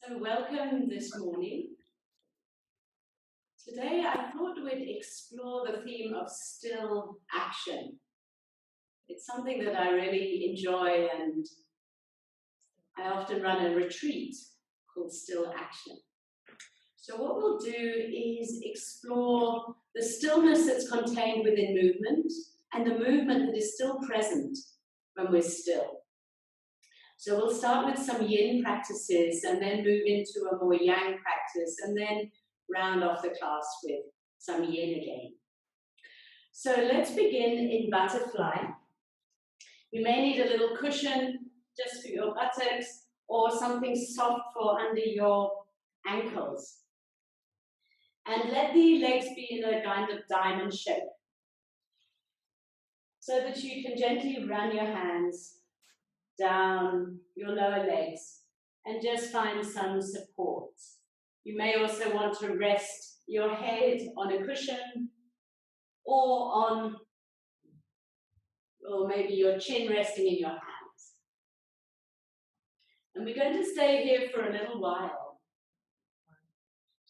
So welcome this morning. Today I thought we'd explore the theme of still action. It's something that I really enjoy, and I often run a retreat called Still Action. So what we'll do is explore the stillness that's contained within movement and the movement that is still present when we're still. So we'll start with some yin practices and then move into a more yang practice and then round off the class with some yin again. So let's begin in butterfly. You may need a little cushion just for your buttocks or something soft for under your ankles. And let the legs be in a kind of diamond shape so that you can gently run your hands down your lower legs and just find some support. You may also want to rest your head on a cushion or maybe your chin resting in your hands. And we're going to stay here for a little while,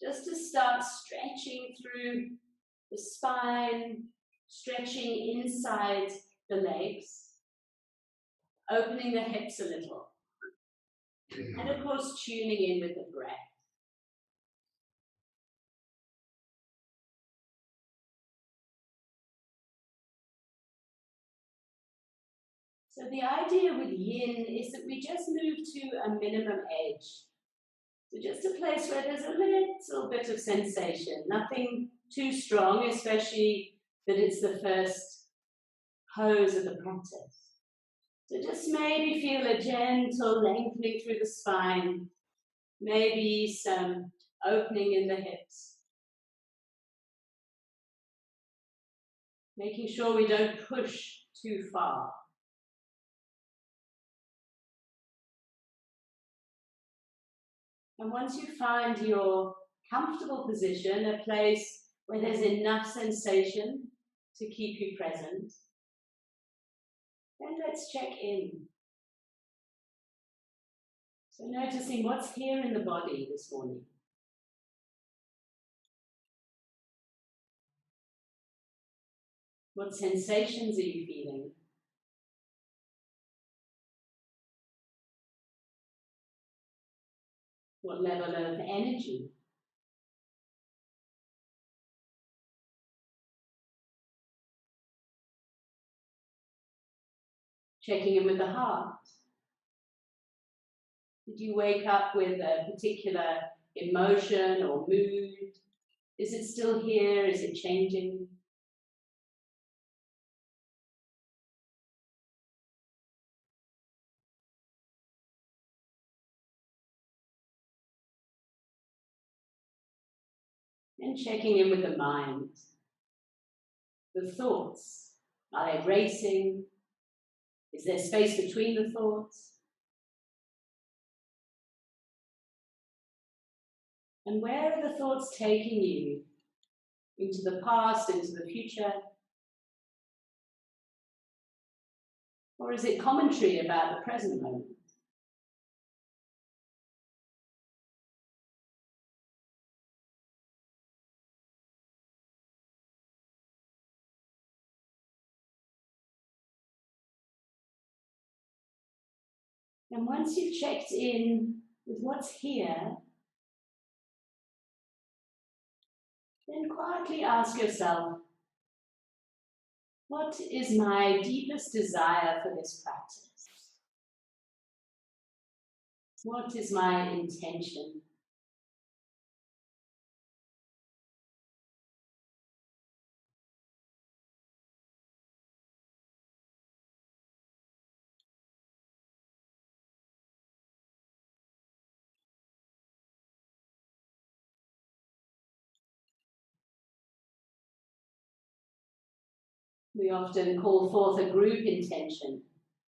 just to start stretching through the spine, stretching inside the legs, opening the hips a little, and of course tuning in with the breath. So the idea with yin is that we just move to a minimum edge. So just a place where there's a little bit of sensation, nothing too strong, especially that it's the first pose of the practice. So just maybe feel a gentle lengthening through the spine, maybe some opening in the hips. Making sure we don't push too far. And once you find your comfortable position, a place where there's enough sensation to keep you present, then let's check in. So noticing what's here in the body this morning. What sensations are you feeling? What level of energy? Checking in with the heart. Did you wake up with a particular emotion or mood? Is it still here? Is it changing? And checking in with the mind. The thoughts, are they racing? Is there space between the thoughts? And where are the thoughts taking you? Into the past, into the future? Or is it commentary about the present moment? And once you've checked in with what's here, then quietly ask yourself, what is my deepest desire for this practice? What is my intention? We often call forth a group intention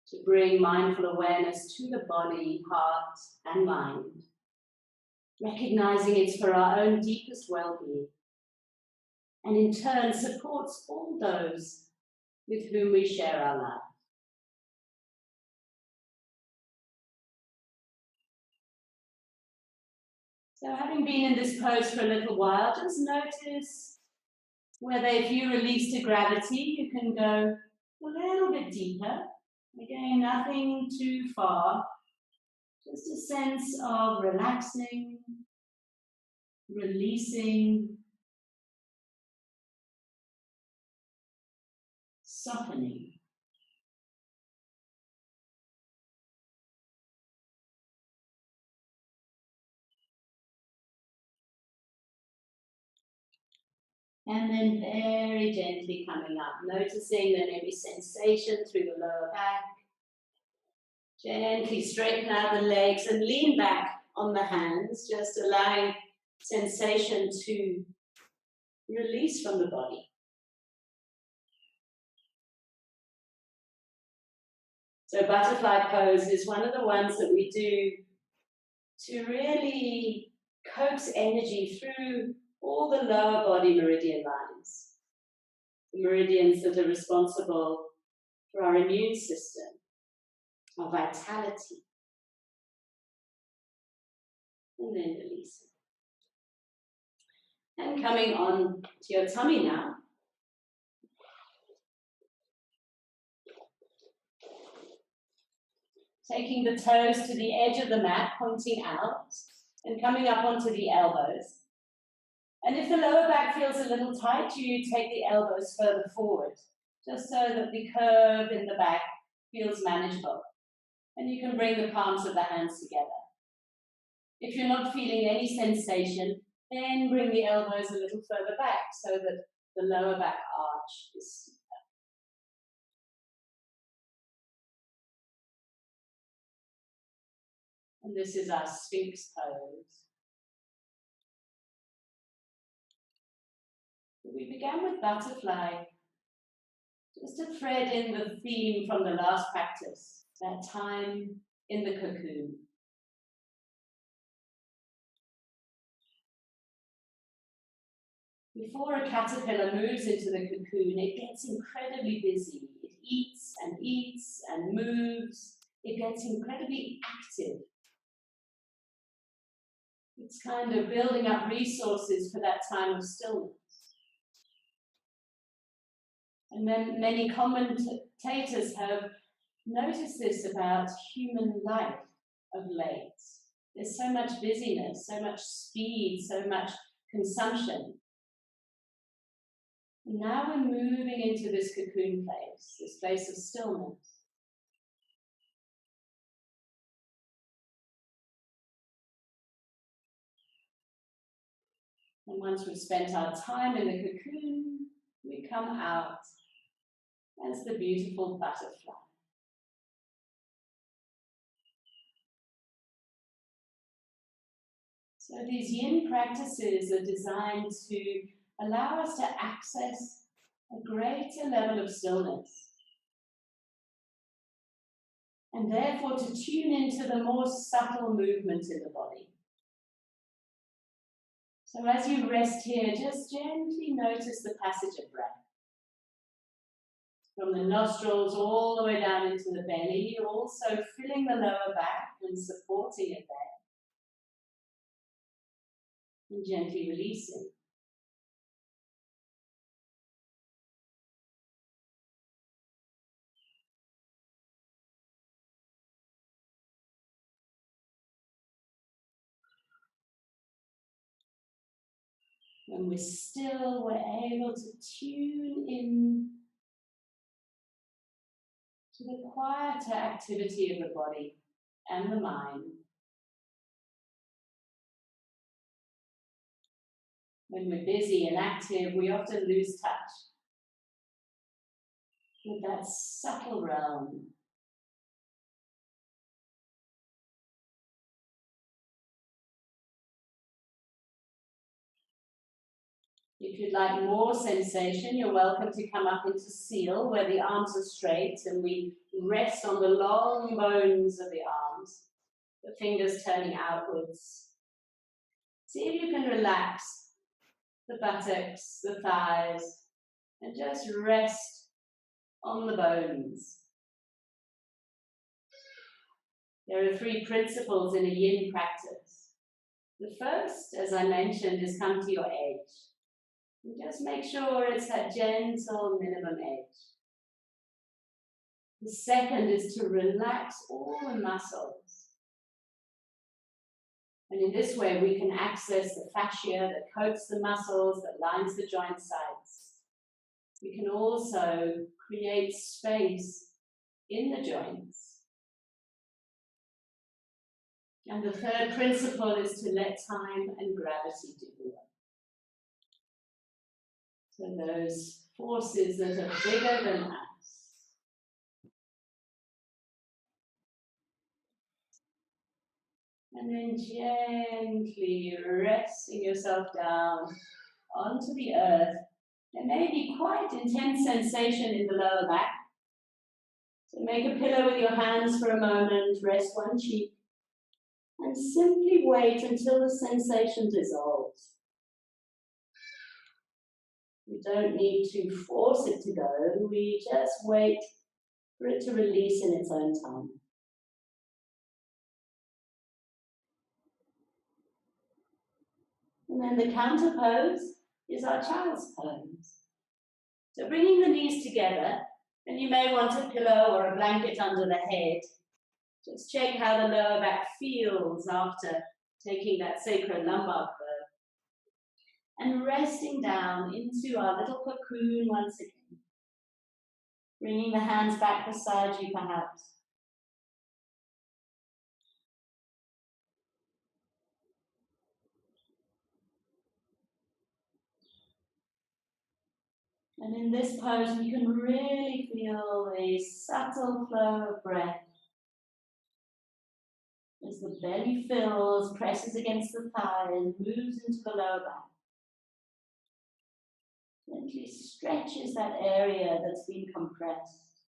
to bring mindful awareness to the body, heart, and mind, recognizing it's for our own deepest well-being, and in turn supports all those with whom we share our life. So having been in this pose for a little while, just notice whether if you release to gravity, you can go a little bit deeper. Again, nothing too far. Just a sense of relaxing, releasing, softening. And then very gently coming up, noticing there may be sensation through the lower back. Gently straighten out the legs and lean back on the hands, just allowing sensation to release from the body. So butterfly pose is one of the ones that we do to really coax energy through all the lower body meridian lines. The meridians that are responsible for our immune system, our vitality. And then releasing. And coming on to your tummy now. Taking the toes to the edge of the mat, pointing out, and coming up onto the elbows. And if the lower back feels a little tight, you take the elbows further forward, just so that the curve in the back feels manageable. And you can bring the palms of the hands together. If you're not feeling any sensation, then bring the elbows a little further back so that the lower back arch is steeper. And this is our Sphinx pose. We began with butterfly, just to thread in the theme from the last practice, that time in the cocoon. Before a caterpillar moves into the cocoon, it gets incredibly busy. It eats and moves. It gets incredibly active. It's kind of building up resources for that time of stillness. And then many commentators have noticed this about human life of late. There's so much busyness, so much speed, so much consumption. And now we're moving into this cocoon place, this place of stillness. And once we've spent our time in the cocoon, we come out as the beautiful butterfly. So these yin practices are designed to allow us to access a greater level of stillness, and therefore to tune into the more subtle movement in the body. So as you rest here, just gently notice the passage of breath. From the nostrils all the way down into the belly, also filling the lower back and supporting it there. And gently releasing. When we're still, we're able to tune in to the quieter activity of the body and the mind. When we're busy and active, we often lose touch with that subtle realm. If you'd like more sensation, you're welcome to come up into seal, where the arms are straight and we rest on the long bones of the arms, the fingers turning outwards. See if you can relax the buttocks, the thighs, and just rest on the bones. There are 3 principles in a yin practice. The first, as I mentioned, is come to your edge. And just make sure it's that gentle minimum edge. The second is to relax all the muscles. And in this way, we can access the fascia that coats the muscles, that lines the joint sides. We can also create space in the joints. And the third principle is to let time and gravity do the work. So those forces that are bigger than us. And then gently resting yourself down onto the earth. There may be quite intense sensation in the lower back. So make a pillow with your hands for a moment, rest one cheek, and simply wait until the sensation dissolves. We don't need to force it to go, we just wait for it to release in its own time. And then the counter pose is our child's pose. So bringing the knees together, and you may want a pillow or a blanket under the head. Just check how the lower back feels after taking that sacro-lumbar curve. And resting down into our little cocoon once again. Bringing the hands back beside you perhaps. And in this pose, we can really feel a subtle flow of breath. As the belly fills, presses against the thighs, moves into the lower back. Gently stretches that area that's been compressed,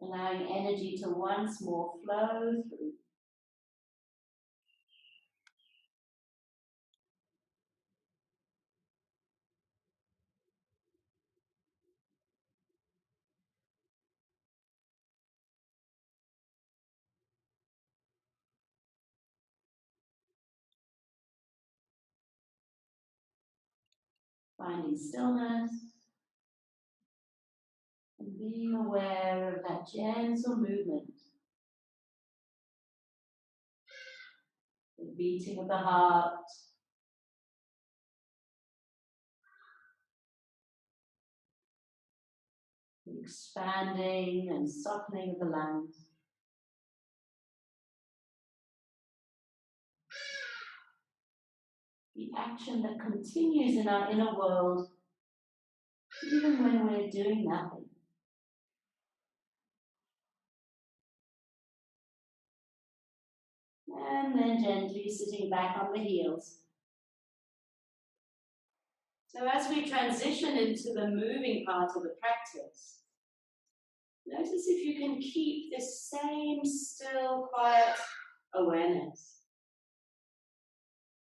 allowing energy to once more flow through. Finding stillness and being aware of that gentle movement. The beating of the heart. The expanding and softening of the lungs. The action that continues in our inner world, even when we're doing nothing. And then gently sitting back on the heels. So as we transition into the moving part of the practice, notice if you can keep this same still, quiet awareness.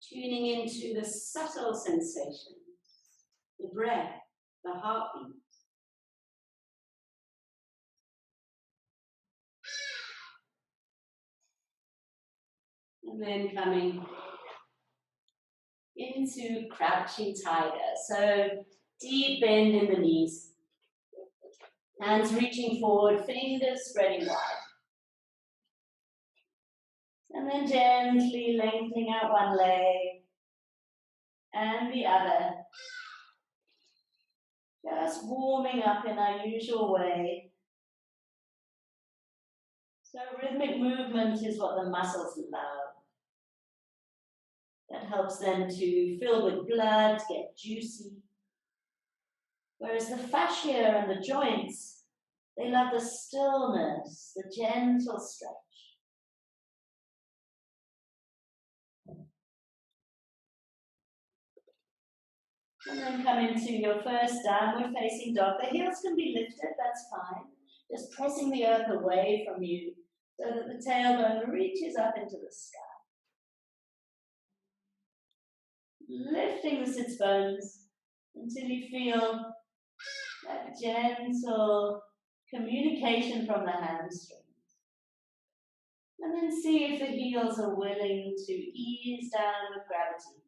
Tuning into the subtle sensations, the breath, the heartbeat. And then coming into crouching tiger. So deep bend in the knees. Hands reaching forward, fingers spreading wide. And then gently lengthening out one leg and the other. Just warming up in our usual way. So rhythmic movement is what the muscles love. That helps them to fill with blood, get juicy. Whereas the fascia and the joints, they love the stillness, the gentle stretch. And then come into your first downward facing dog. The heels can be lifted, that's fine. Just pressing the earth away from you so that the tailbone reaches up into the sky. Lifting the sits bones until you feel that gentle communication from the hamstrings. And then see if the heels are willing to ease down with gravity.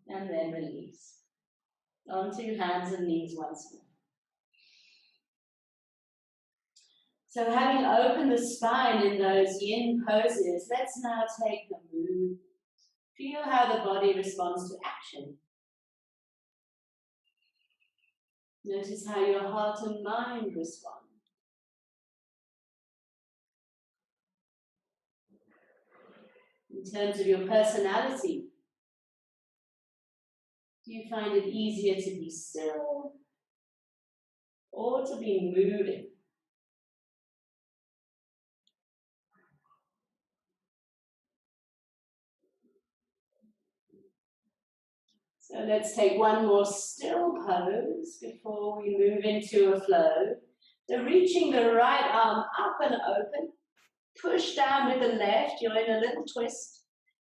And then release. Onto hands and knees once more. So having opened the spine in those yin poses, let's now take a move. Feel how the body responds to action. Notice how your heart and mind respond. In terms of your personality, do you find it easier to be still or to be moving? So let's take one more still pose before we move into a flow. So reaching the right arm up and open, push down with the left, you're in a little twist,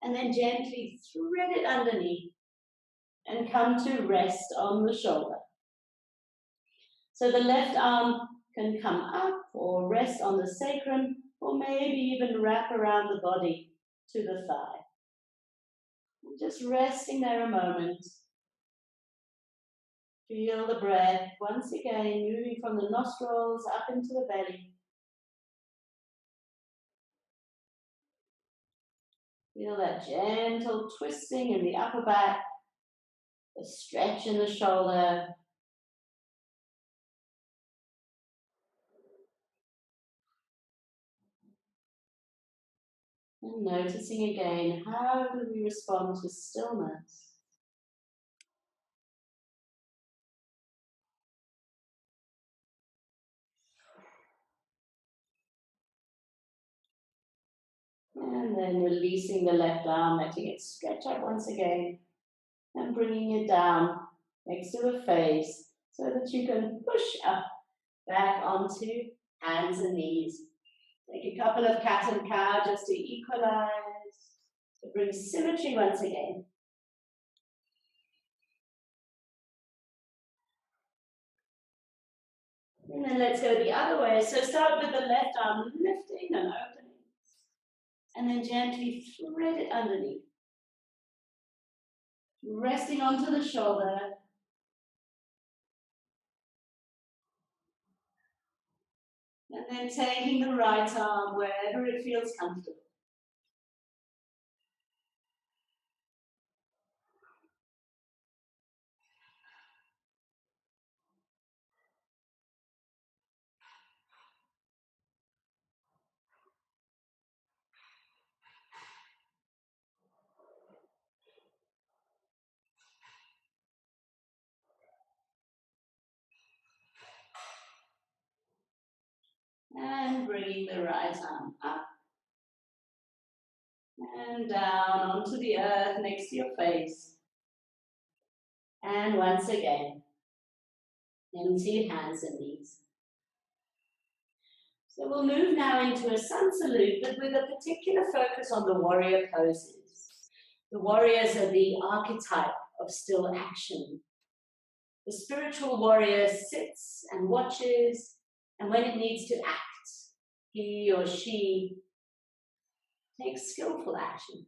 and then gently thread it underneath and come to rest on the shoulder. So the left arm can come up or rest on the sacrum, or maybe even wrap around the body to the thigh. Just resting there a moment. Feel the breath, once again, moving from the nostrils up into the belly. Feel that gentle twisting in the upper back, the stretch in the shoulder. And noticing again, how do we respond to stillness? And then releasing the left arm, letting it stretch up once again and bringing it down next to the face so that you can push up back onto hands and knees. Take a couple of cat and cow just to equalize, to bring symmetry once again. And then let's go the other way. So start with the left arm lifting and opening. And then gently thread it underneath. Resting onto the shoulder. And then taking the right arm wherever it feels comfortable. And bringing the right arm up. And down onto the earth next to your face. And once again, into hands and knees. So we'll move now into a sun salute, but with a particular focus on the warrior poses. The warriors are the archetype of still action. The spiritual warrior sits and watches, and when it needs to act, he or she takes skillful action.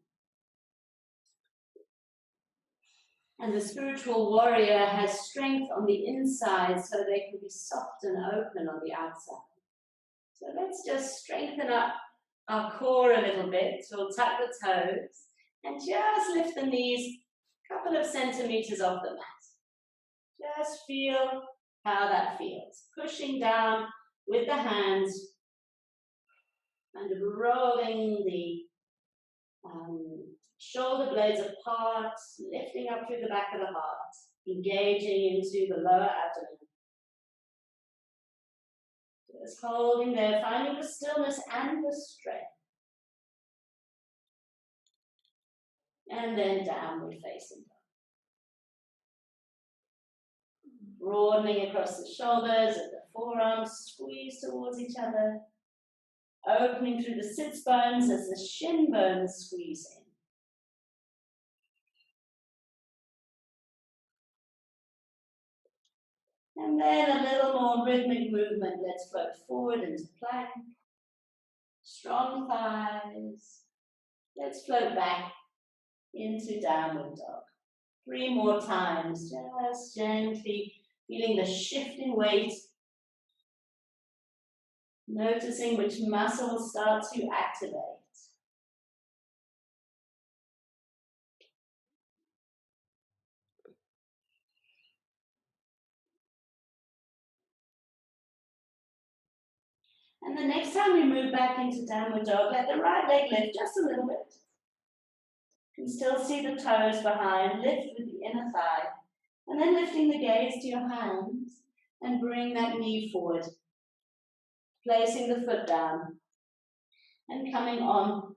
And the spiritual warrior has strength on the inside so they can be soft and open on the outside. So let's just strengthen up our core a little bit. So we'll tuck the toes and just lift the knees a couple of centimeters off the mat. Just feel how that feels. Pushing down with the hands and rolling the shoulder blades apart, lifting up through the back of the heart, engaging into the lower abdomen. Just holding there, finding the stillness and the strength. And then downward facing dog. Broadening across the shoulders and the forearms, squeeze towards each other. Opening through the sits bones as the shin bones squeeze in. And then a little more rhythmic movement. Let's float forward into plank. Strong thighs. Let's float back into downward dog. 3 more times, just gently feeling the shift in weight. Noticing which muscles start to activate. And the next time we move back into downward dog, let the right leg lift just a little bit. You can still see the toes behind, lift with the inner thigh. And then lifting the gaze to your hands and bring that knee forward. Placing the foot down and coming on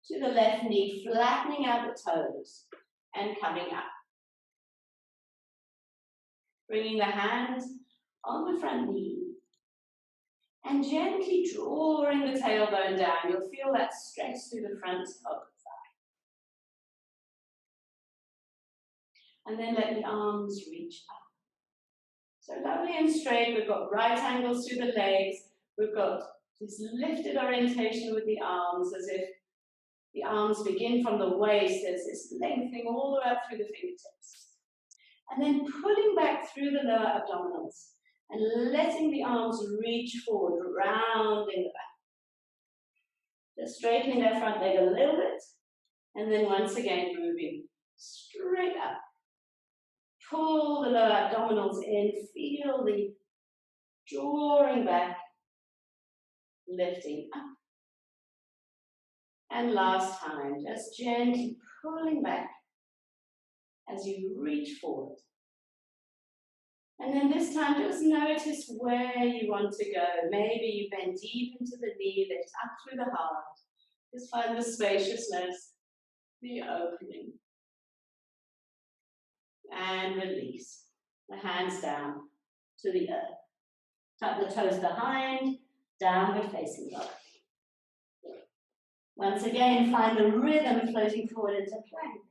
to the left knee, flattening out the toes and coming up. Bringing the hands on the front knee and gently drawing the tailbone down. You'll feel that stretch through the front of the thigh. And then let the arms reach up. So lovely and straight. We've got right angles through the legs. We've got this lifted orientation with the arms, as if the arms begin from the waist. There's this lengthening all the way up through the fingertips. And then pulling back through the lower abdominals and letting the arms reach forward, rounding the back. Just straightening that front leg a little bit. And then once again moving straight up. Pull the lower abdominals in, feel the drawing back, lifting up. And last time, just gently pulling back as you reach forward. And then this time, just notice where you want to go. Maybe you bend deep into the knee, lift up through the heart. Just find the spaciousness, the opening. And release. The hands down to the earth. Tuck the toes behind, downward facing dog. Once again, find the rhythm floating forward into plank.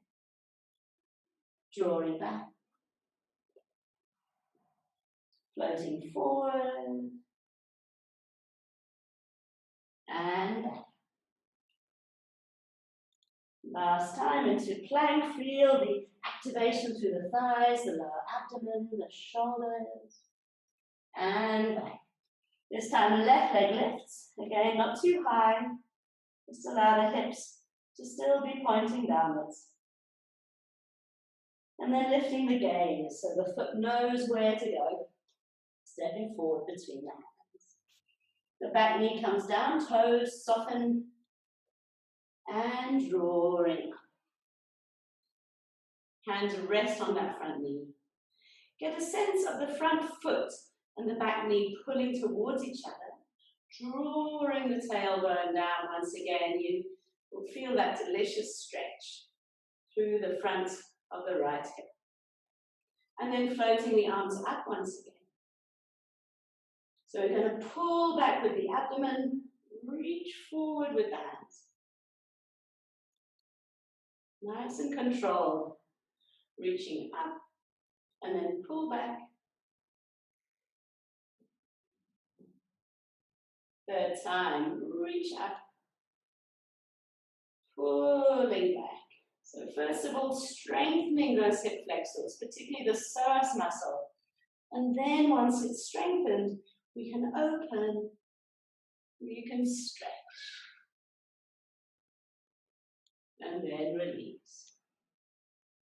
Drawing back. Floating forward. And back. Last time into plank, feel the activation through the thighs, the lower abdomen, the shoulders. And back. This time left leg lifts. Again, not too high. Just allow the hips to still be pointing downwards. And then lifting the gaze so the foot knows where to go. Stepping forward between the hands. The back knee comes down, toes soften. And drawing up. Hands rest on that front knee. Get a sense of the front foot and the back knee pulling towards each other. Drawing the tailbone down once again. You will feel that delicious stretch through the front of the right hip. And then floating the arms up once again. So we're going to pull back with the abdomen, reach forward with the hands. Nice and controlled. Reaching up and then pull back. Third time, reach up. Pulling back. So first of all, strengthening those hip flexors, particularly the psoas muscle. And then once it's strengthened, we can open, you can stretch. And then release.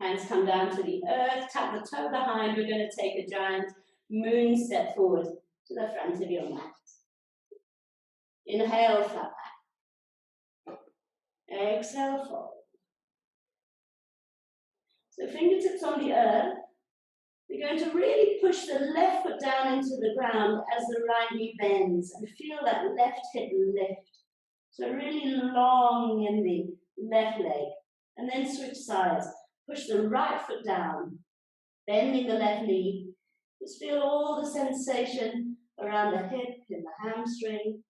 Hands come down to the earth, tap the toe behind. We're going to take a giant moon step forward to the front of your mat. Inhale, flat back. Exhale, fold. So fingertips on the earth. We're going to really push the left foot down into the ground as the right knee bends and feel that left hip lift. So really long in the left leg. And then switch sides. Push the right foot down, bending the left knee. Just feel all the sensation around the hip and the hamstring.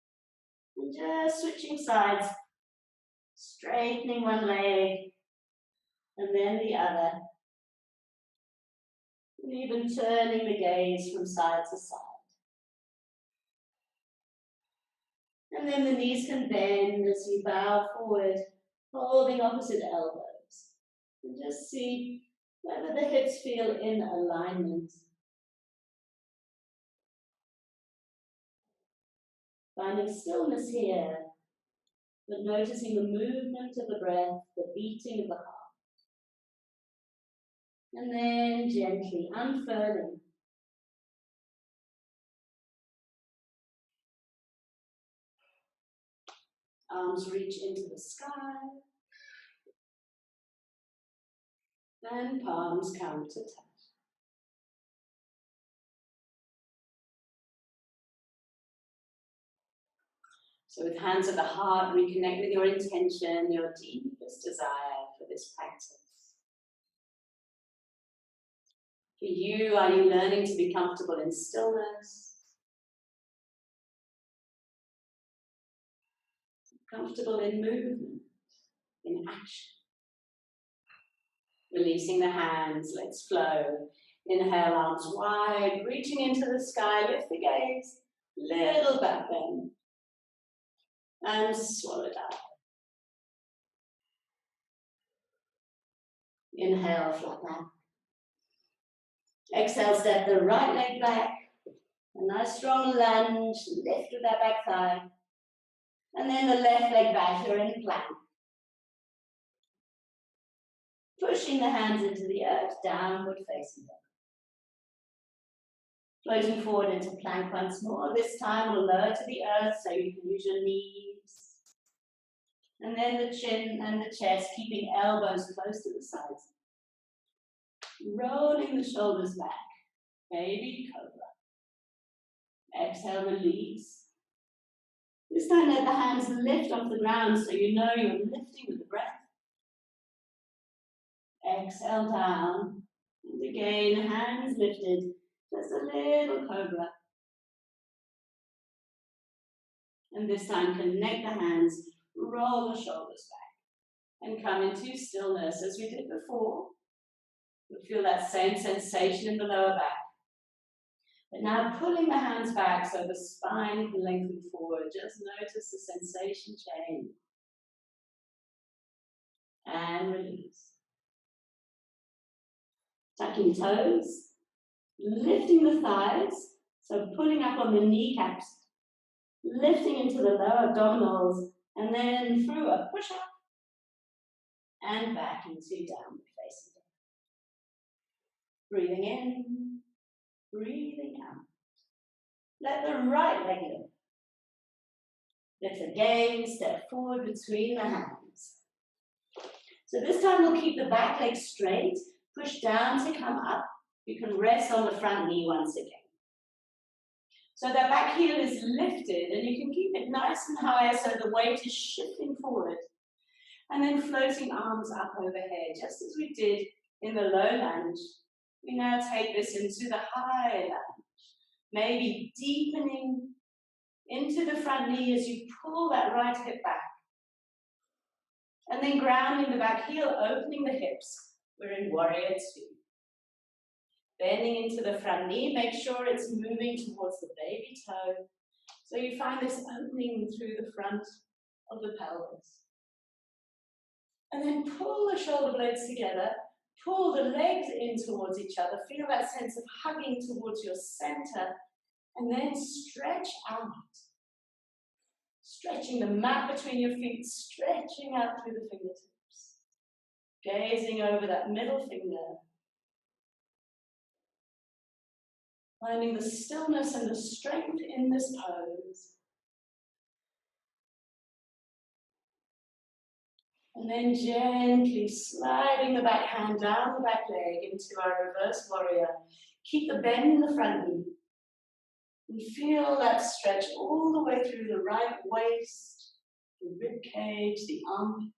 And just switching sides, straightening one leg and then the other. And even turning the gaze from side to side. And then the knees can bend as you bow forward, holding opposite elbows. And just see whether the hips feel in alignment. Finding stillness here, but noticing the movement of the breath, the beating of the heart. And then gently unfurling. Arms reach into the sky. And palms come to touch. So with hands at the heart, reconnect with your intention, your deepest desire for this practice. For you, are you learning to be comfortable in stillness? Comfortable in movement, in action. Releasing the hands, let's flow. Inhale, arms wide, reaching into the sky, lift the gaze, little back bend. And swallow down. Inhale, flat back. Exhale, step the right leg back. A nice strong lunge, lift with that back thigh. And then the left leg back, you're in plank. Pushing the hands into the earth, downward facing dog. Floating forward into plank once more. This time we'll lower to the earth so you can use your knees. And then the chin and the chest, keeping elbows close to the sides. Rolling the shoulders back. Baby cobra. Exhale, release. This time let the hands lift off the ground so you know you're lifting with the breath. Exhale down. And again, hands lifted. Just a little cobra. And this time connect the hands, roll the shoulders back. And come into stillness as we did before. You'll feel that same sensation in the lower back. But now pulling the hands back so the spine can lengthen forward. Just notice the sensation change. And release. Tucking toes. Lifting the thighs. So pulling up on the kneecaps. Lifting into the lower abdominals. And then through a push-up. And back into downward facing dog. Breathing in. Breathing out. Let the right leg lift. Lift again, step forward between the hands. So this time we'll keep the back leg straight, push down to come up. You can rest on the front knee once again. So that back heel is lifted and you can keep it nice and high so the weight is shifting forward. And then floating arms up overhead, just as we did in the low lunge. We now take this into the high lunge, maybe deepening into the front knee as you pull that right hip back. And then grounding the back heel, opening the hips. We're in warrior two. Bending into the front knee, make sure it's moving towards the baby toe. So you find this opening through the front of the pelvis. And then pull the shoulder blades together. Pull the legs in towards each other. Feel that sense of hugging towards your center. And then stretch out. Stretching the mat between your feet. Stretching out through the fingertips. Gazing over that middle finger. Finding the stillness and the strength in this pose. And then gently sliding the back hand down the back leg into our reverse warrior. Keep the bend in the front knee. And feel that stretch all the way through the right waist, the rib cage, the armpit.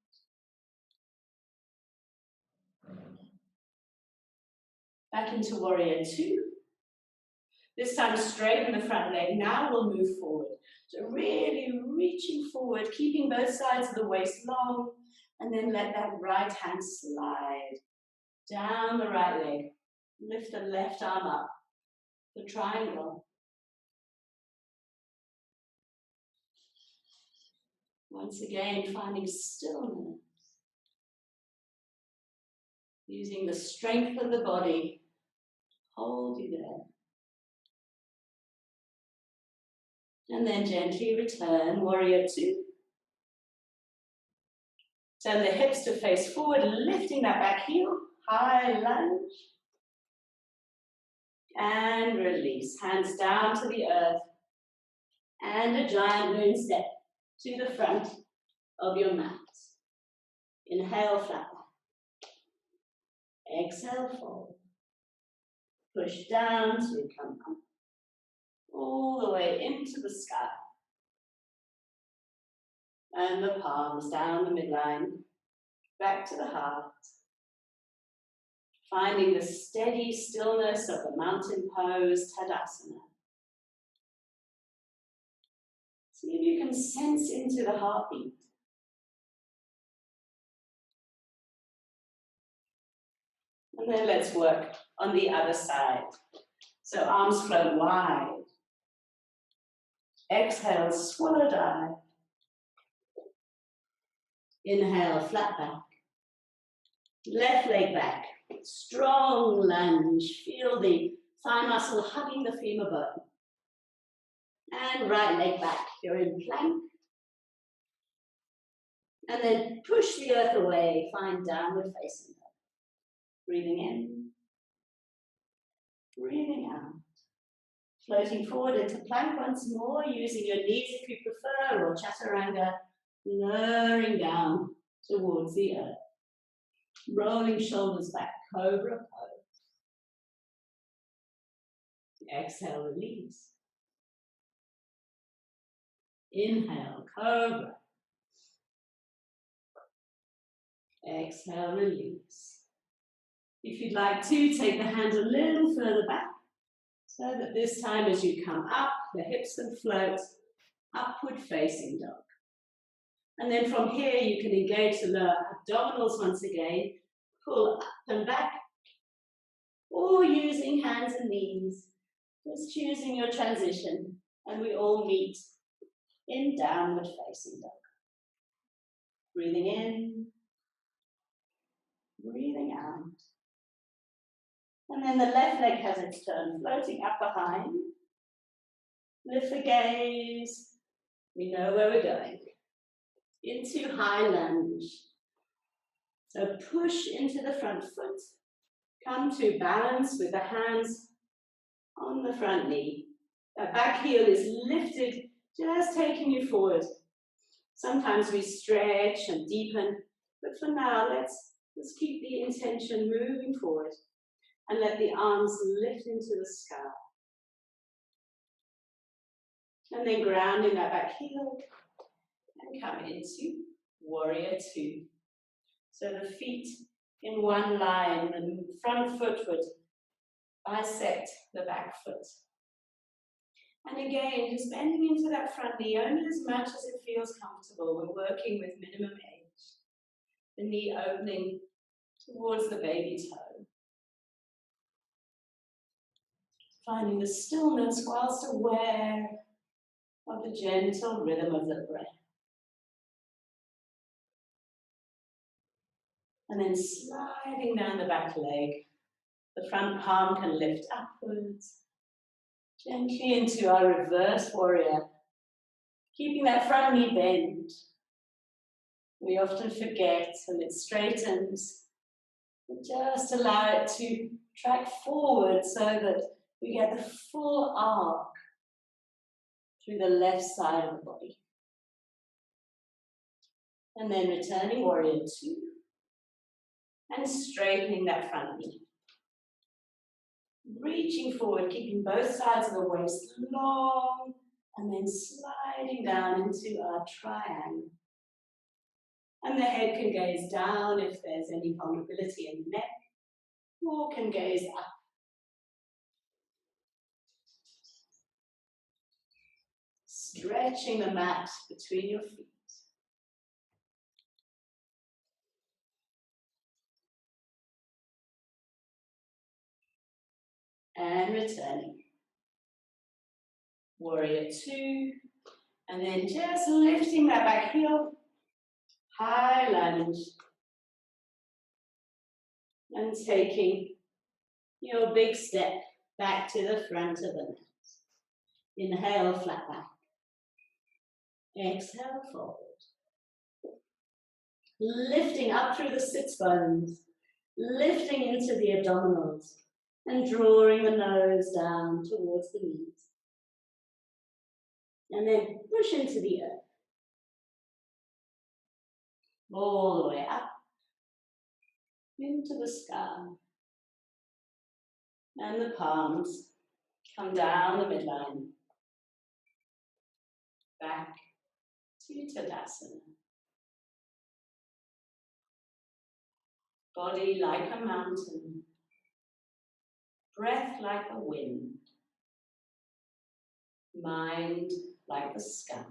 Back into warrior two. This time straighten the front leg. Now we'll move forward. So really reaching forward, keeping both sides of the waist long. And then let that right hand slide down the right leg. Lift the left arm up, the triangle. Once again, finding stillness. Using the strength of the body, hold you there. And then gently return, warrior two. Turn the hips to face forward, lifting that back heel, high lunge. And release, hands down to the earth. And a giant moon step to the front of your mat. Inhale, flat back. Exhale, fold. Push down to come up. All the way into the sky. And the palms down the midline, back to the heart. Finding the steady stillness of the mountain pose, Tadasana. See if you can sense into the heartbeat. And then let's work on the other side. So arms float wide. Exhale, swallow dive. Inhale, flat back. Left leg back. Strong lunge. Feel the thigh muscle hugging the femur bone. And right leg back. You're in plank. And then push the earth away. Find downward facing dog. Breathing in. Breathing out. Floating forward into plank once more, using your knees if you prefer, or chaturanga, lowering down towards the earth. Rolling shoulders back, cobra pose. Exhale, release. Inhale, cobra. Exhale, release. If you'd like to, take the hands a little further back, so that this time as you come up, the hips can float, upward facing dog. And then from here, you can engage the lower abdominals once again, pull up and back, or using hands and knees, just choosing your transition, and we all meet in downward facing dog. Breathing in, breathing out. And then the left leg has its turn, floating up behind. Lift the gaze. We know where we're going. Into high lunge. So push into the front foot. Come to balance with the hands on the front knee. That back heel is lifted, just taking you forward. Sometimes we stretch and deepen, but for now, let's keep the intention moving forward. And let the arms lift into the sky. And then grounding that back heel and come into warrior two. So the feet in one line, the front foot would bisect the back foot. And again, just bending into that front knee only as much as it feels comfortable. We're working with minimum age. The knee opening towards the baby toe. Finding the stillness whilst aware of the gentle rhythm of the breath. And then sliding down the back leg. The front palm can lift upwards. Gently into our reverse warrior. Keeping that front knee bent. We often forget and it straightens. But just allow it to track forward so that we get the full arc through the left side of the body. And then returning warrior two. And straightening that front knee. Reaching forward, keeping both sides of the waist long, and then sliding down into our triangle. And the head can gaze down if there's any vulnerability in the neck, or can gaze up. Stretching the mat between your feet. And returning. Warrior two. And then just lifting that back heel. High lunge. And taking your big step back to the front of the mat. Inhale, flat back. Exhale, forward. Lifting up through the sits bones. Lifting into the abdominals. And drawing the nose down towards the knees. And then push into the earth. All the way up. Into the sky. And the palms come down the midline. Back to Tadasana. Body like a mountain. Breath like a wind. Mind like the sky.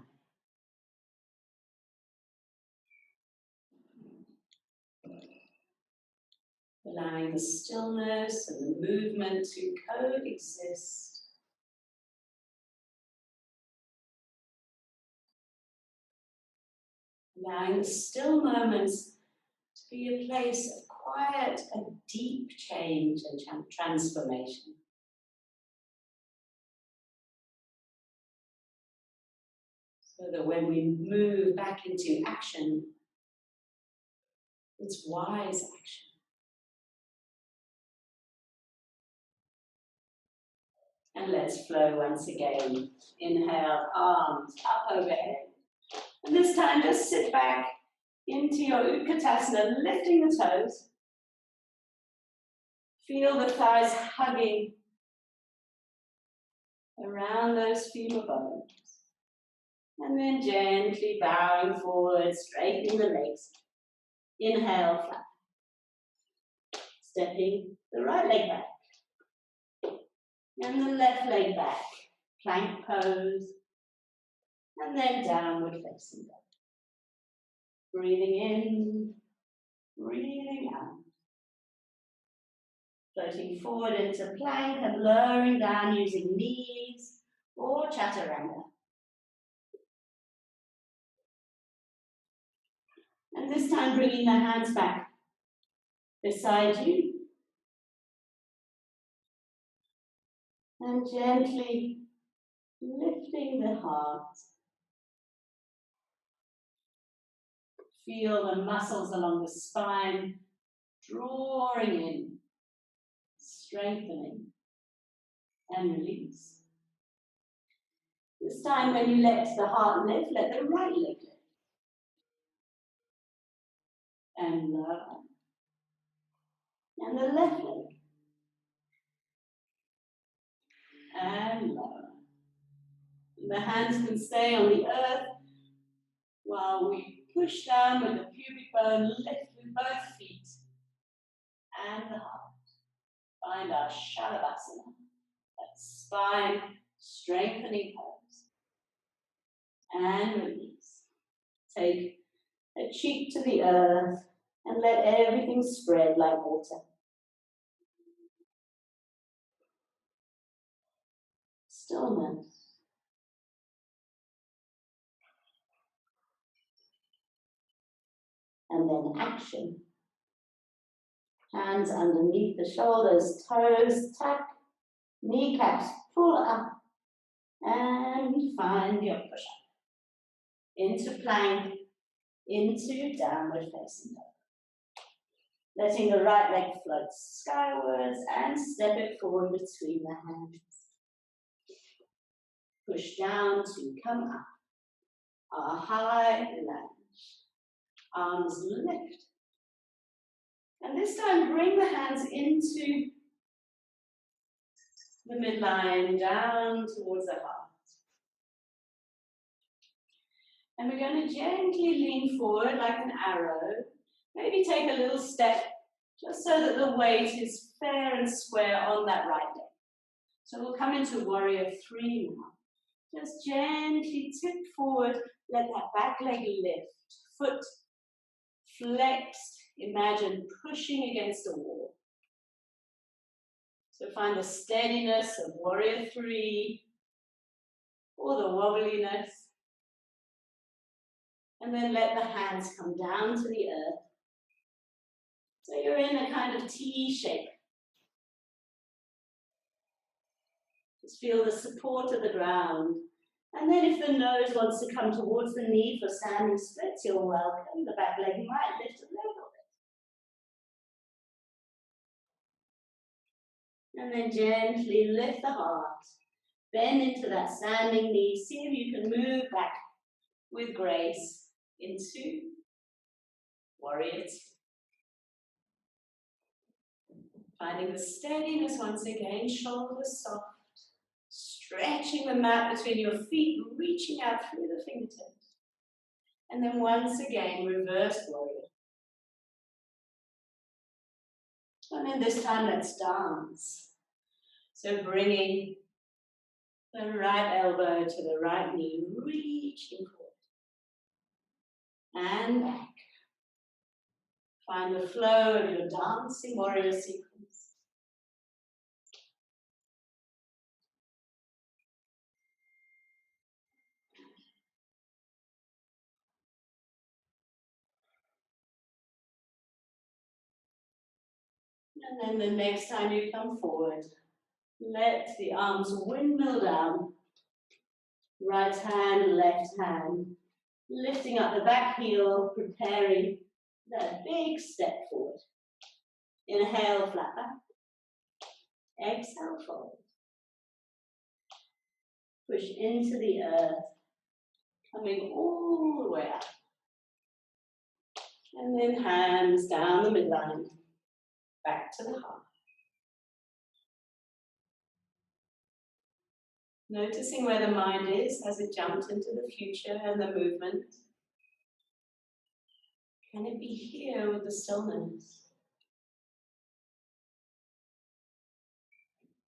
Allowing the stillness and the movement to coexist. Allowing the still moments to be a place of quiet and deep change and transformation. So that when we move back into action, it's wise action. And let's flow once again. Inhale, arms up overhead. And this time just sit back into your Utkatasana, lifting the toes. Feel the thighs hugging around those femur bones. And then gently bowing forward, straightening the legs. Inhale, flat. Stepping the right leg back. And the left leg back. Plank pose. And then downward facing dog. Breathing in, breathing out. Floating forward into plank and lowering down using knees or chaturanga. And this time bringing the hands back beside you. And gently lifting the heart. Feel the muscles along the spine drawing in, strengthening, and release. This time when you let the heart lift, let the right leg lift. And lower. And the left leg. And lower. And the hands can stay on the earth while we push down with the pubic bone, lift with both feet and the heart. Find our Shalabhasana, that spine strengthening pose. And release. Take a cheek to the earth and let everything spread like water. Stillness. And then action. Hands underneath the shoulders, toes tuck, kneecaps pull up, and find your push-up. Into plank, into downward facing dog. Letting the right leg float skywards and step it forward between the hands. Push down to come up. A high lunge. Arms lift. And this time bring the hands into the midline, down towards the heart. And we're going to gently lean forward like an arrow. Maybe take a little step just so that the weight is fair and square on that right leg. So we'll come into warrior three now. Just gently tip forward, let that back leg lift. Foot flexed, imagine pushing against a wall. So find the steadiness of warrior 3 or the wobbliness. And then let the hands come down to the earth. So you're in a kind of T shape. Just feel the support of the ground. And then if the nose wants to come towards the knee for standing splits, you're welcome. The back leg might lift a little bit. And then gently lift the heart. Bend into that standing knee. See if you can move back with grace into warrior 2. Finding the steadiness once again, shoulders soft. Stretching the mat between your feet, reaching out through the fingertips. And then once again, reverse warrior. And then this time, let's dance. So bringing the right elbow to the right knee, reaching forward. And back. Find the flow of your dancing warrior sequence. And then the next time you come forward, let the arms windmill down. Right hand, left hand. Lifting up the back heel, preparing that big step forward. Inhale, flat back. Exhale, fold. Push into the earth, coming all the way up. And then hands down the midline, back to the heart. Noticing where the mind is as it jumps into the future and the movement. Can it be here with the stillness?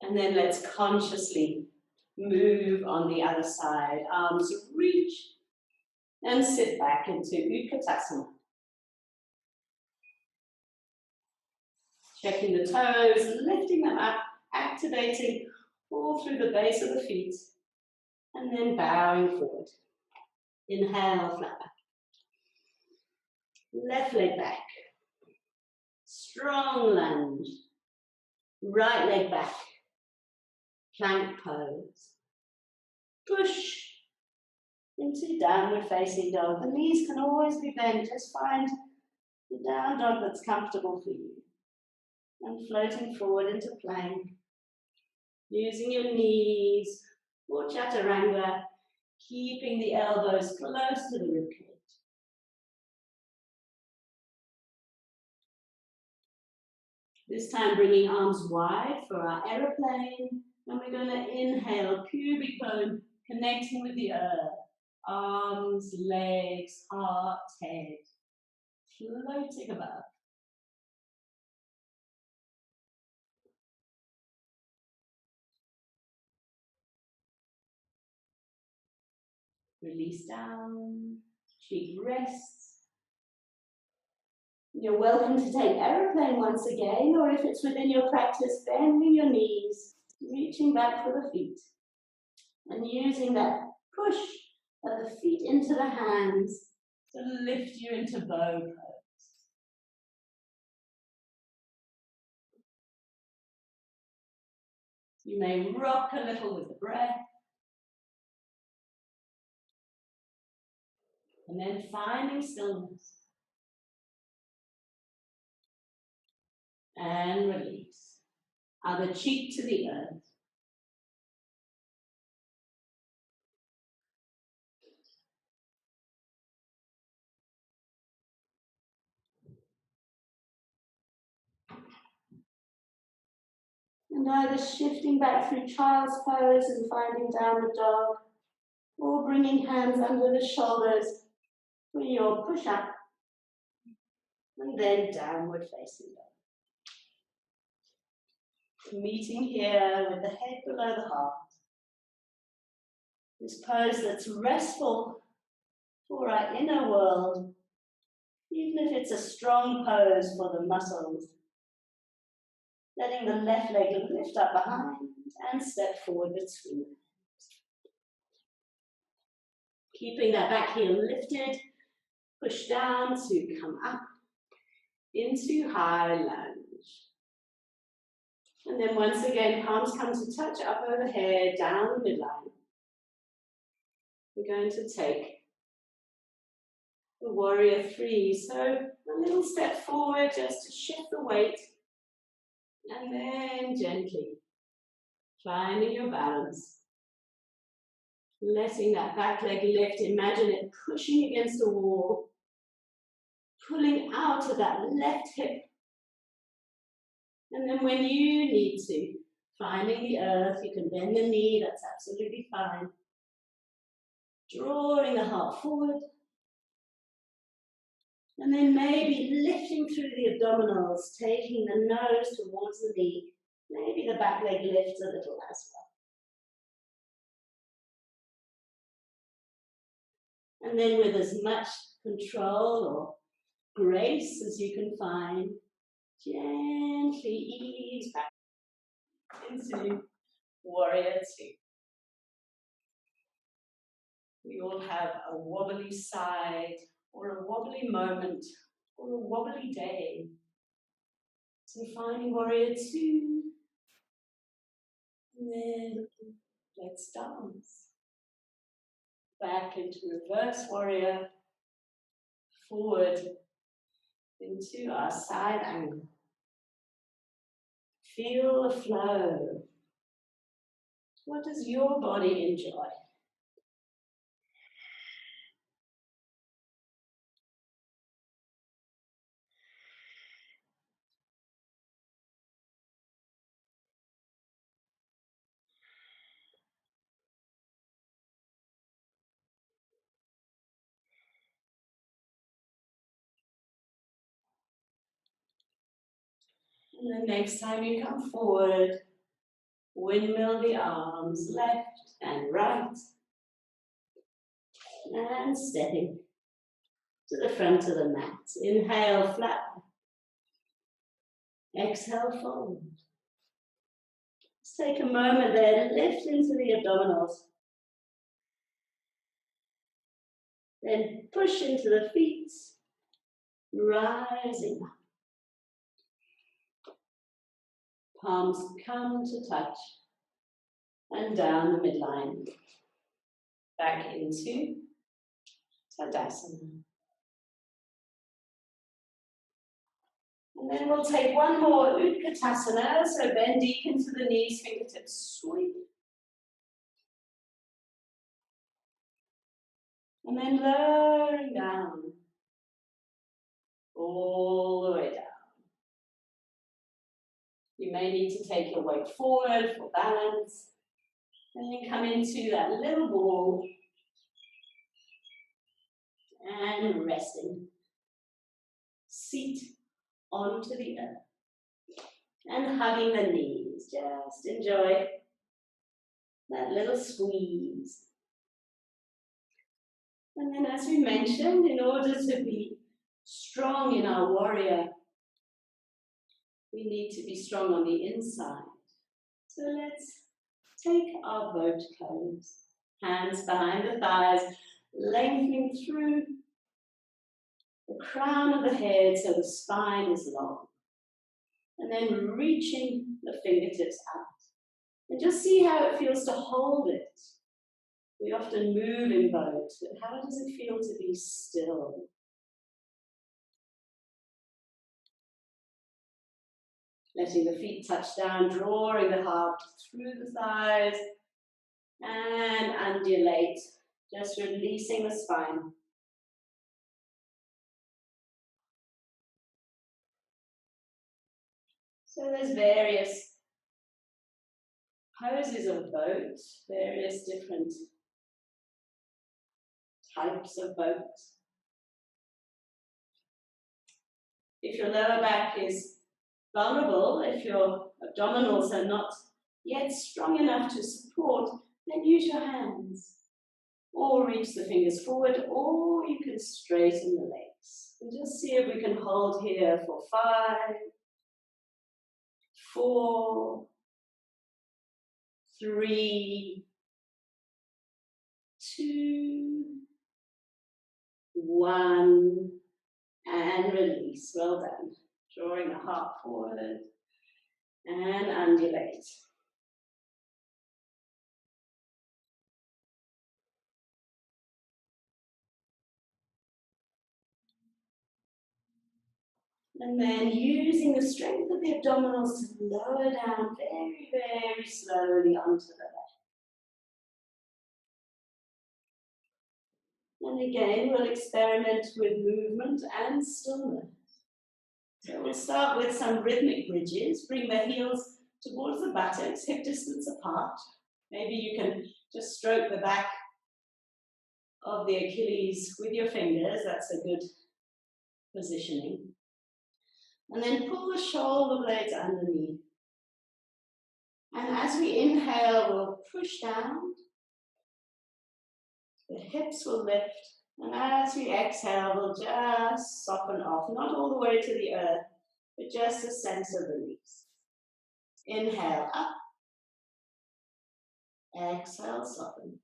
And then let's consciously move on the other side. Arms reach and sit back into Utkatasana. Checking the toes, lifting them up, activating all through the base of the feet, and then bowing forward. Inhale, flat back. Left leg back. Strong lunge. Right leg back. Plank pose. Push into downward facing dog. The knees can always be bent. Just find the down dog that's comfortable for you. And floating forward into plank. Using your knees or chaturanga, keeping the elbows close to the ribcage. This time bringing arms wide for our aeroplane, and we're going to inhale, pubic bone connecting with the earth. Arms, legs, heart, head, floating above. Release down, cheek rests. You're welcome to take aeroplane once again, or if it's within your practice, bending your knees, reaching back for the feet, and using that push of the feet into the hands to lift you into bow pose. You may rock a little with the breath, and then finding stillness. And release. Other cheek to the earth. And either shifting back through child's pose and finding downward dog, or bringing hands under the shoulders for your push-up, and then downward facing dog. Meeting here with the head below the heart. This pose that's restful for our inner world, even if it's a strong pose for the muscles letting the left leg lift up behind and step forward between them. Keeping that back heel lifted, push down to come up into high lunge. And then once again, palms come to touch up overhead, down the midline. We're going to take the warrior three. So a little step forward just to shift the weight. And then gently finding your balance. Letting that back leg lift. Imagine it pushing against the wall. Pulling out of that left hip. And then when you need to, finding the earth, you can bend the knee, that's absolutely fine. Drawing the heart forward. And then maybe lifting through the abdominals, taking the nose towards the knee. Maybe the back leg lifts a little as well. And then with as much control or grace as you can find, gently ease back into warrior two. We all have a wobbly side, or a wobbly moment, or a wobbly day. So finding warrior two, and then let's dance. Back into reverse warrior, forward into our side angle. Feel the flow. What does your body enjoy? And then next time you come forward, windmill the arms left and right. And stepping to the front of the mat. Inhale, flat. Exhale, fold. Let's take a moment there to lift into the abdominals. Then push into the feet, rising up. Palms come to touch and down the midline. Back into Tadasana. And then we'll take one more Utkatasana, so bend deep into the knees, fingertips sweep. And then lowering down, all the way down. You may need to take your weight forward for balance. And then come into that little ball. And resting. Seat onto the earth. And hugging the knees. Just enjoy that little squeeze. And then as we mentioned, in order to be strong in our warrior, we need to be strong on the inside. So let's take our boat pose. Hands behind the thighs, lengthening through the crown of the head so the spine is long. And then reaching the fingertips out. And just see how it feels to hold it. We often move in boat, but how does it feel to be still? Letting the feet touch down, drawing the heart through the thighs, and undulate, just releasing the spine. So there's various poses of boat, various different types of boats. If your lower back is vulnerable, if your abdominals are not yet strong enough to support, then use your hands. Or reach the fingers forward, or you can straighten the legs. And just see if we can hold here for 5, 4, 3, 2, 1, and release. Well done. Drawing the heart forward and undulate. And then using the strength of the abdominals to lower down very, very slowly onto the left. And again, we'll experiment with movement and stillness. So we'll start with some rhythmic bridges. Bring the heels towards the buttocks, hip distance apart. Maybe you can just stroke the back of the Achilles with your fingers. That's a good positioning. And then pull the shoulder blades underneath. And as we inhale, we'll push down. The hips will lift. And as we exhale, we'll just soften off. Not all the way to the earth, but just a sense of release. Inhale up. Exhale, soften.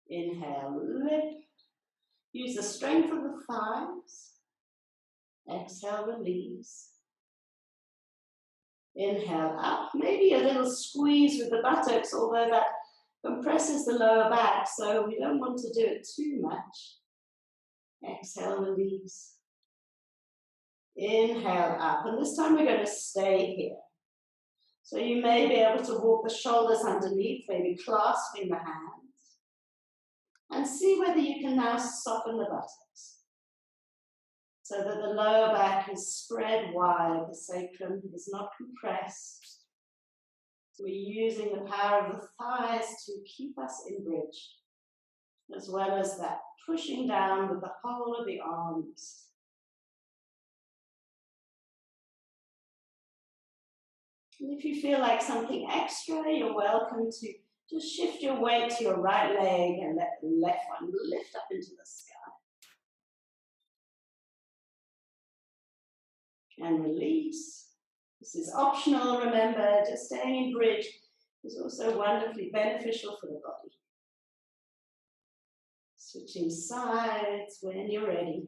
Inhale, lift. Use the strength of the thighs. Exhale, release. Inhale up. Maybe a little squeeze with the buttocks, although that compresses the lower back, so we don't want to do it too much. Exhale, release. Inhale up. And this time we're going to stay here. So you may be able to walk the shoulders underneath, maybe clasping the hands. And see whether you can now soften the buttocks. So that the lower back is spread wide, the sacrum is not compressed. We're using the power of the thighs to keep us in bridge, as well as that pushing down with the whole of the arms. And if you feel like something extra, you're welcome to just shift your weight to your right leg and let the left one lift up into the sky. And release. This is optional, remember, just staying in bridge is also wonderfully beneficial for the body. Switching sides when you're ready.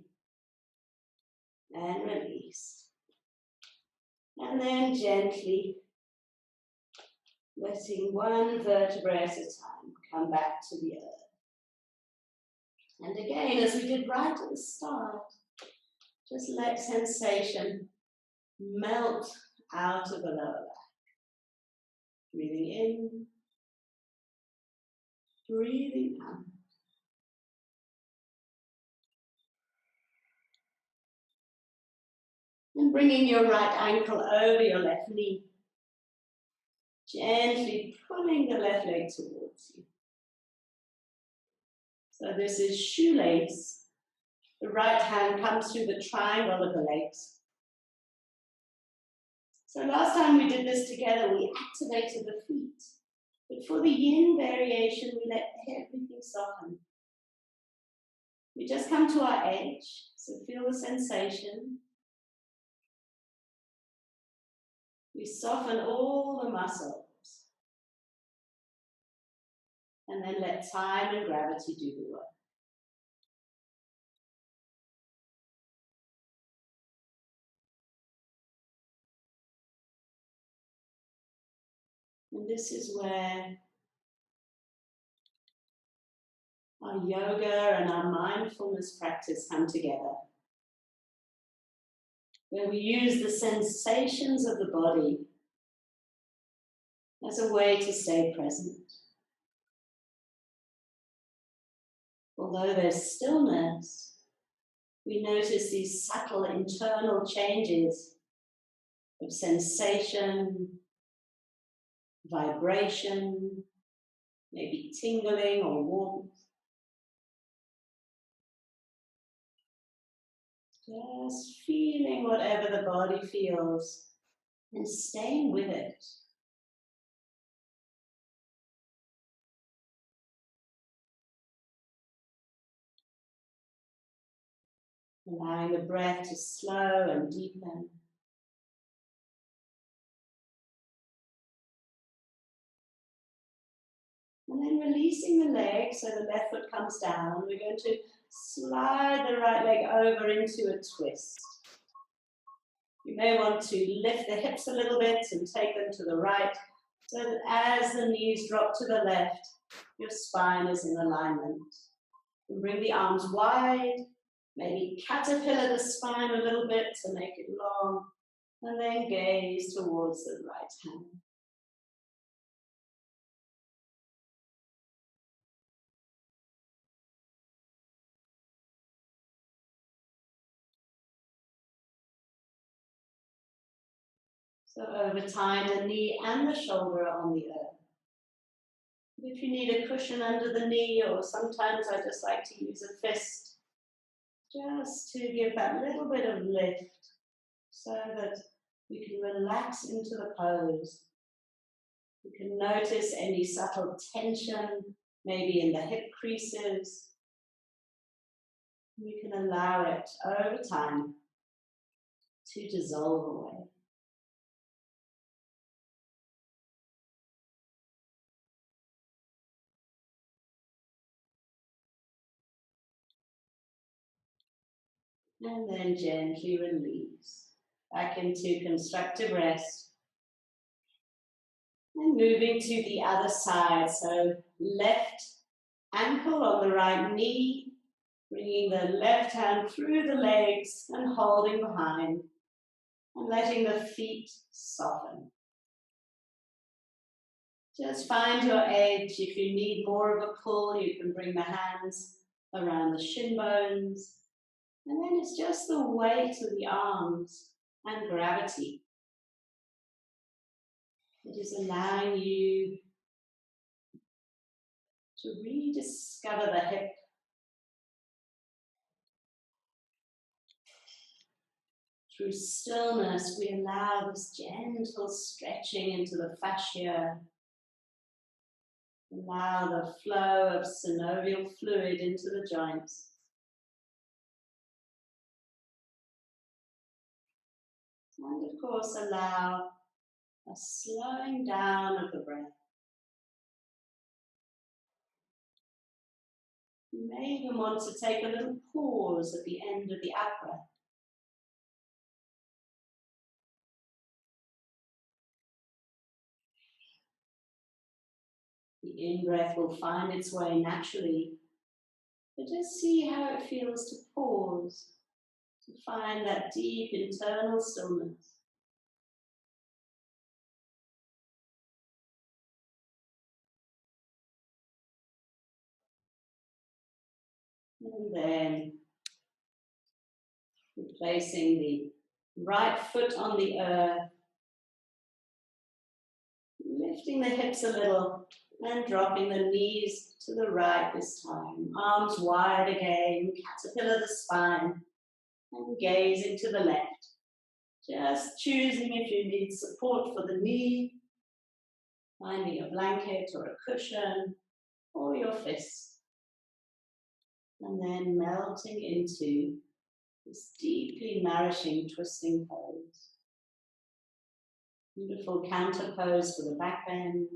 And release. And then gently letting one vertebra at a time come back to the earth. And again, as we did right at the start, just let sensation melt out of the lower back. Breathing in, breathing out. And bringing your right ankle over your left knee. Gently pulling the left leg towards you. So this is shoelace. The right hand comes through the triangle of the legs. So last time we did this together, we activated the feet. But for the yin variation, we let everything soften. We just come to our edge, so feel the sensation. We soften all the muscles. And then let time and gravity do the work. And this is where our yoga and our mindfulness practice come together. Where we use the sensations of the body as a way to stay present. Although there's stillness, we notice these subtle internal changes of sensation, vibration, maybe tingling or warmth. Just feeling whatever the body feels and staying with it. Allowing the breath to slow and deepen. And then releasing the leg so the left foot comes down. We're going to slide the right leg over into a twist. You may want to lift the hips a little bit and take them to the right, so that as the knees drop to the left, your spine is in alignment. And bring the arms wide, maybe caterpillar the spine a little bit to make it long, and then gaze towards the right hand. So over time, the knee and the shoulder are on the earth. If you need a cushion under the knee, or sometimes I just like to use a fist, just to give that little bit of lift so that we can relax into the pose. You can notice any subtle tension, maybe in the hip creases. You can allow it over time to dissolve away. And then gently release back into constructive rest. And moving to the other side, so left ankle on the right knee, bringing the left hand through the legs and holding behind, and letting the feet soften. Just find your edge. If you need more of a pull, you can bring the hands around the shin bones. And then it's just the weight of the arms and gravity. It is allowing you to rediscover the hip. Through stillness, we allow this gentle stretching into the fascia. Allow the flow of synovial fluid into the joints. And of course, allow a slowing down of the breath. You may even want to take a little pause at the end of the out-breath. The in-breath will find its way naturally, but just see how it feels to pause, to find that deep internal stillness. And then replacing the right foot on the earth, lifting the hips a little and dropping the knees to the right this time. Arms wide again, caterpillar the spine, and gazing to the left. Just choosing if you need support for the knee, finding a blanket or a cushion, or your fist. And then melting into this deeply nourishing twisting pose. Beautiful counter pose for the back bend.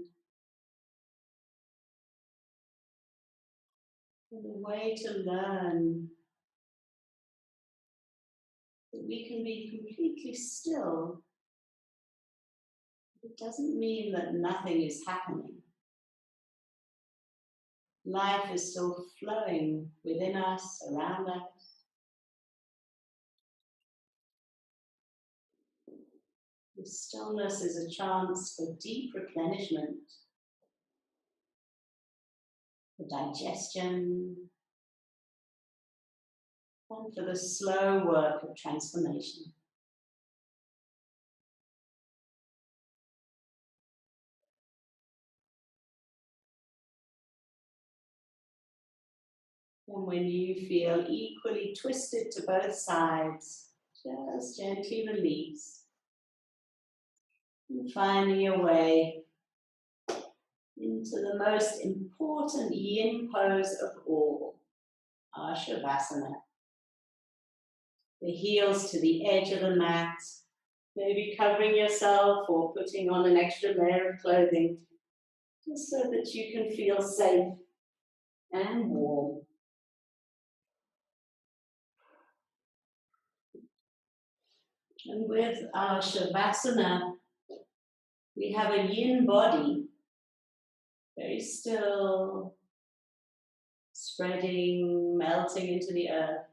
And a way to learn that we can be completely still. It doesn't mean that nothing is happening. Life is still flowing within us, around us. The stillness is a chance for deep replenishment, for digestion, and for the slow work of transformation. And when you feel equally twisted to both sides, just gently release. And finding your way into the most important yin pose of all, our Shavasana. The heels to the edge of the mat, maybe covering yourself or putting on an extra layer of clothing. just so that you can feel safe and warm. And with our Shavasana, we have a yin body, very still, spreading, melting into the earth.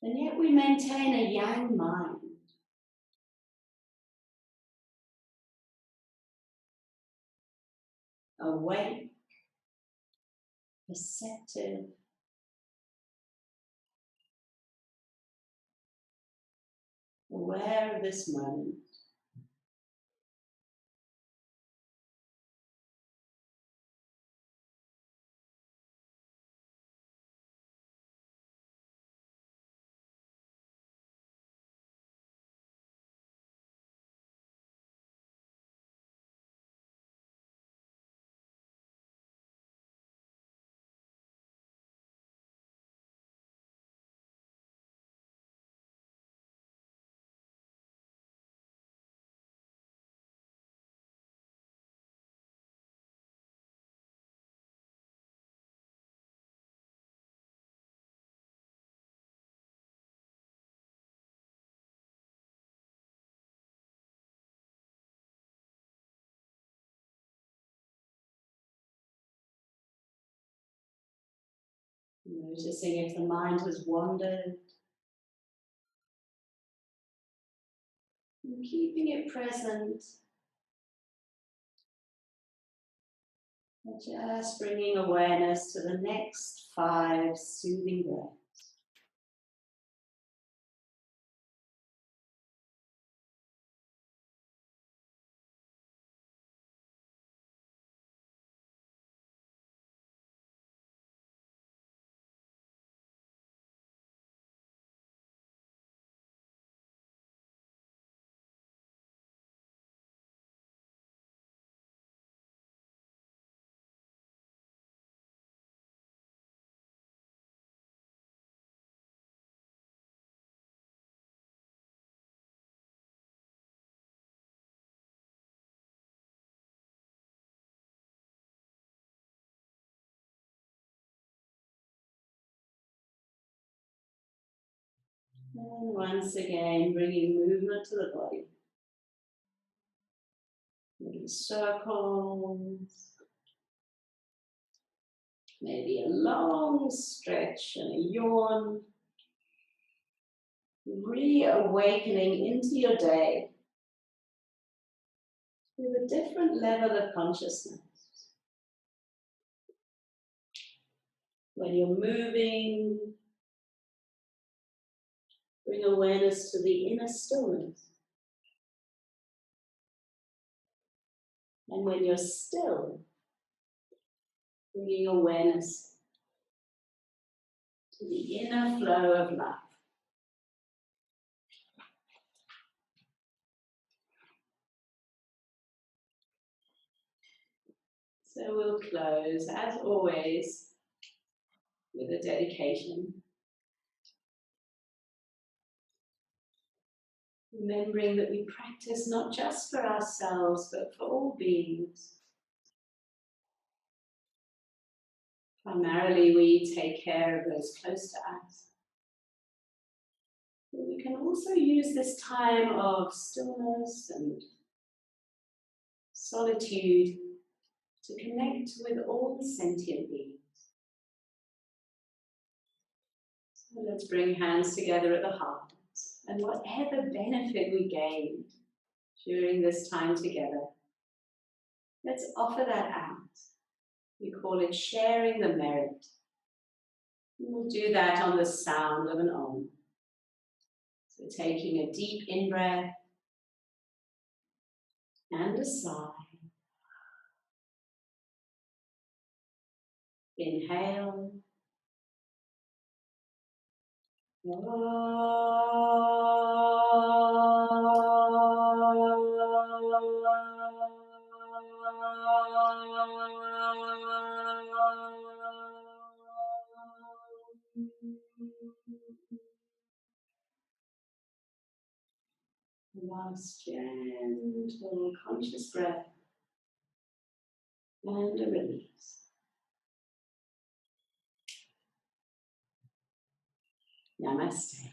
And yet we maintain a yang mind. Awake, perceptive, aware of this moment. Noticing if the mind has wandered, and keeping it present, and just bringing awareness to the next 5 soothing breaths. And once again, bringing movement to the body. Little circles. Maybe a long stretch and a yawn. Reawakening into your day with a different level of consciousness. When you're moving, bring awareness to the inner stillness. And when you're still, bringing awareness to the inner flow of life. So we'll close, as always, with a dedication. Remembering that we practice not just for ourselves, but for all beings. Primarily, we take care of those close to us. But we can also use this time of stillness and solitude to connect with all sentient beings. So let's bring hands together at the heart, and whatever benefit we gained during this time together, let's offer that out. We call it sharing the merit. We'll do that on the sound of an Om. So taking a deep in-breath and a sigh. Inhale. Last gentle conscious breath. and a release. Namaste.